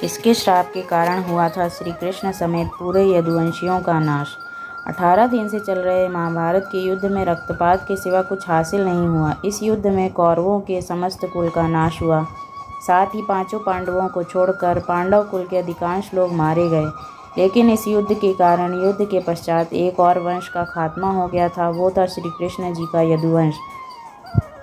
इसके श्राप के कारण हुआ था श्री कृष्ण समेत पूरे यदुवंशियों का नाश। 18 दिन से चल रहे महाभारत के युद्ध में रक्तपात के सिवा कुछ हासिल नहीं हुआ। इस युद्ध में कौरवों के समस्त कुल का नाश हुआ। साथ ही 5 पांडवों को छोड़कर पांडव कुल के अधिकांश लोग मारे गए। लेकिन इस युद्ध के कारण युद्ध के पश्चात एक और वंश का खात्मा हो गया था। वो था श्री कृष्ण जी का यदुवंश।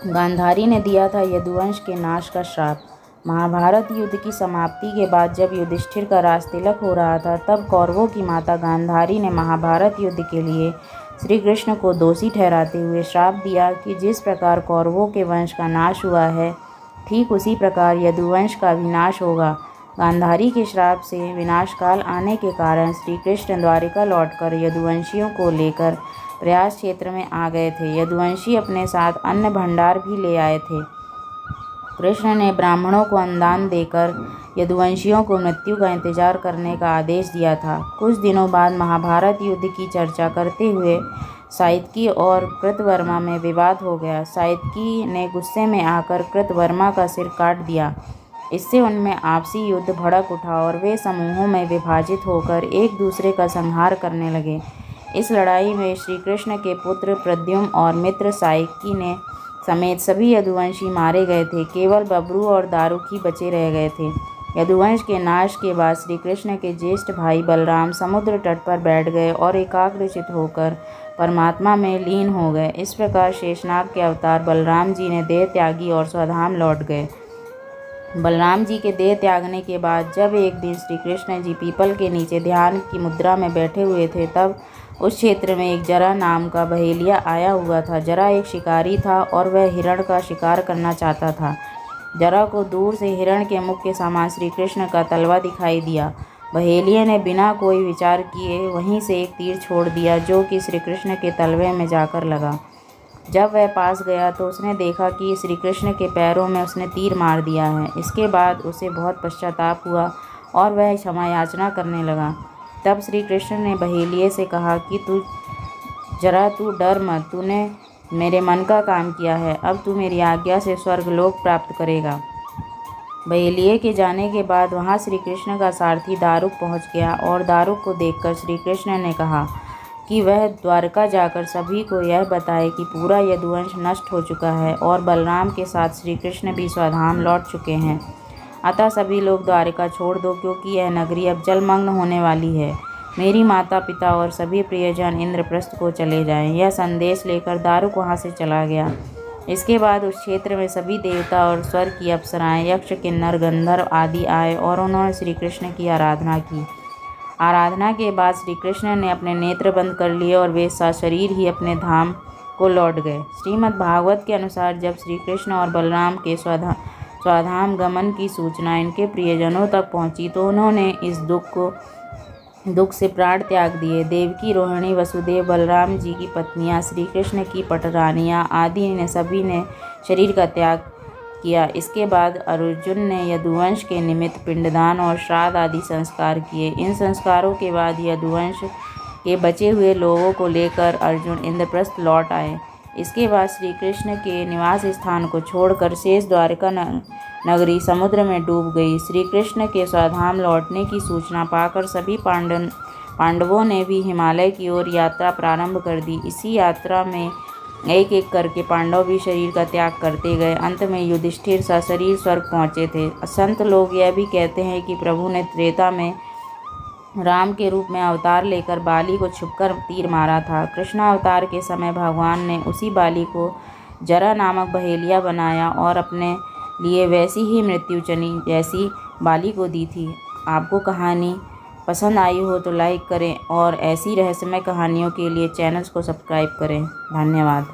गांधारी ने दिया था यदुवंश के नाश का श्राप। महाभारत युद्ध की समाप्ति के बाद जब युधिष्ठिर का राजतिलक हो रहा था, तब कौरवों की माता गांधारी ने महाभारत युद्ध के लिए श्री कृष्ण को दोषी ठहराते हुए श्राप दिया कि जिस प्रकार कौरवों के वंश का नाश हुआ है, ठीक उसी प्रकार यदुवंश का भी नाश होगा। गांधारी के श्राप से विनाशकाल आने के कारण श्री कृष्ण द्वारिका लौटकर यदुवंशियों को लेकर प्रयास क्षेत्र में आ गए थे। यदुवंशी अपने साथ अन्न भंडार भी ले आए थे। कृष्ण ने ब्राह्मणों को अन्नदान देकर यदुवंशियों को मृत्यु का इंतजार करने का आदेश दिया था। कुछ दिनों बाद महाभारत युद्ध की चर्चा करते हुए सात्यकी और कृतवर्मा में विवाद हो गया। सात्यकी ने गुस्से में आकर कृतवर्मा का सिर काट दिया। इससे उनमें आपसी युद्ध भड़क उठा और वे समूहों में विभाजित होकर एक दूसरे का संहार करने लगे। इस लड़ाई में श्री कृष्ण के पुत्र प्रद्युम्न और मित्र सात्यकी ने समेत सभी यदुवंशी मारे गए थे। केवल बब्रू और दारुक ही बचे रह गए थे। यदुवंश के नाश के बाद श्री कृष्ण के ज्येष्ठ भाई बलराम समुद्र तट पर बैठ गए और एकाग्रचित होकर परमात्मा में लीन हो गए। इस प्रकार शेषनाग के अवतार बलराम जी ने देह त्यागी और स्वधाम लौट गए। बलराम जी के देह त्यागने के बाद जब एक दिन श्री कृष्ण जी पीपल के नीचे ध्यान की मुद्रा में बैठे हुए थे, तब उस क्षेत्र में एक जरा नाम का बहेलिया आया हुआ था। जरा एक शिकारी था और वह हिरण का शिकार करना चाहता था। जरा को दूर से हिरण के मुख के समान श्री कृष्ण का तलवा दिखाई दिया। बहेलिये ने बिना कोई विचार किए वहीं से एक तीर छोड़ दिया, जो कि श्री कृष्ण के तलवे में जाकर लगा। जब वह पास गया तो उसने देखा कि श्री कृष्ण के पैरों में उसने तीर मार दिया है। इसके बाद उसे बहुत पश्चाताप हुआ और वह क्षमा याचना करने लगा। तब श्री कृष्ण ने बहेलिये से कहा कि तू डर मत, तूने मेरे मन का काम किया है। अब तू मेरी आज्ञा से स्वर्गलोक प्राप्त करेगा। बहेलिये के जाने के बाद वहाँ श्री कृष्ण का सारथी दारुक पहुँच गया और दारुक को देखकर श्री कृष्ण ने कहा कि वह द्वारका जाकर सभी को यह बताए कि पूरा यदुवंश नष्ट हो चुका है और बलराम के साथ श्री कृष्ण भी स्वधाम लौट चुके हैं। अतः सभी लोग द्वारिका छोड़ दो, क्योंकि यह नगरी अब जलमग्न होने वाली है। मेरी माता पिता और सभी प्रियजन इंद्रप्रस्थ को चले जाएं। यह संदेश लेकर दारुक वहाँ से चला गया। इसके बाद उस क्षेत्र में सभी देवता और स्वर्ग की अप्सराएं, यक्ष, किन्नर, गंधर्व आदि आए और उन्होंने श्री कृष्ण की आराधना की। आराधना के बाद श्री कृष्ण ने अपने नेत्र बंद कर लिए और वे सशरीर ही अपने धाम को लौट गए। श्रीमद् भागवत के अनुसार जब श्री कृष्ण और बलराम के स्वधाम गमन की सूचना इनके प्रियजनों तक पहुंची, तो उन्होंने इस दुख से प्राण त्याग दिए। देवकी, रोहिणी, वसुदेव, बलराम जी की पत्नियां, श्री कृष्ण की पटरानियां आदि ने सभी ने शरीर का त्याग किया। इसके बाद अर्जुन ने यदुवंश के निमित्त पिंडदान और श्राद्ध आदि संस्कार किए। इन संस्कारों के बाद यदुवंश के बचे हुए लोगों को लेकर अर्जुन इंद्रप्रस्थ लौट आए। इसके बाद श्री कृष्ण के निवास स्थान को छोड़कर शेष द्वारका नगरी समुद्र में डूब गई। श्री कृष्ण के स्वधाम लौटने की सूचना पाकर सभी पांडवों ने भी हिमालय की ओर यात्रा प्रारंभ कर दी। इसी यात्रा में एक एक करके पांडव भी शरीर का त्याग करते गए। अंत में युधिष्ठिर सशरीर स्वर्ग पहुँचे थे। संत लोग यह भी कहते हैं कि प्रभु ने त्रेता में राम के रूप में अवतार लेकर बाली को छुपकर तीर मारा था। कृष्णावतार के समय भगवान ने उसी बाली को जरा नामक बहेलिया बनाया और अपने लिए वैसी ही मृत्यु चनी जैसी बाली को दी थी। आपको कहानी पसंद आई हो तो लाइक करें और ऐसी रहस्यमय कहानियों के लिए चैनल को सब्सक्राइब करें। धन्यवाद।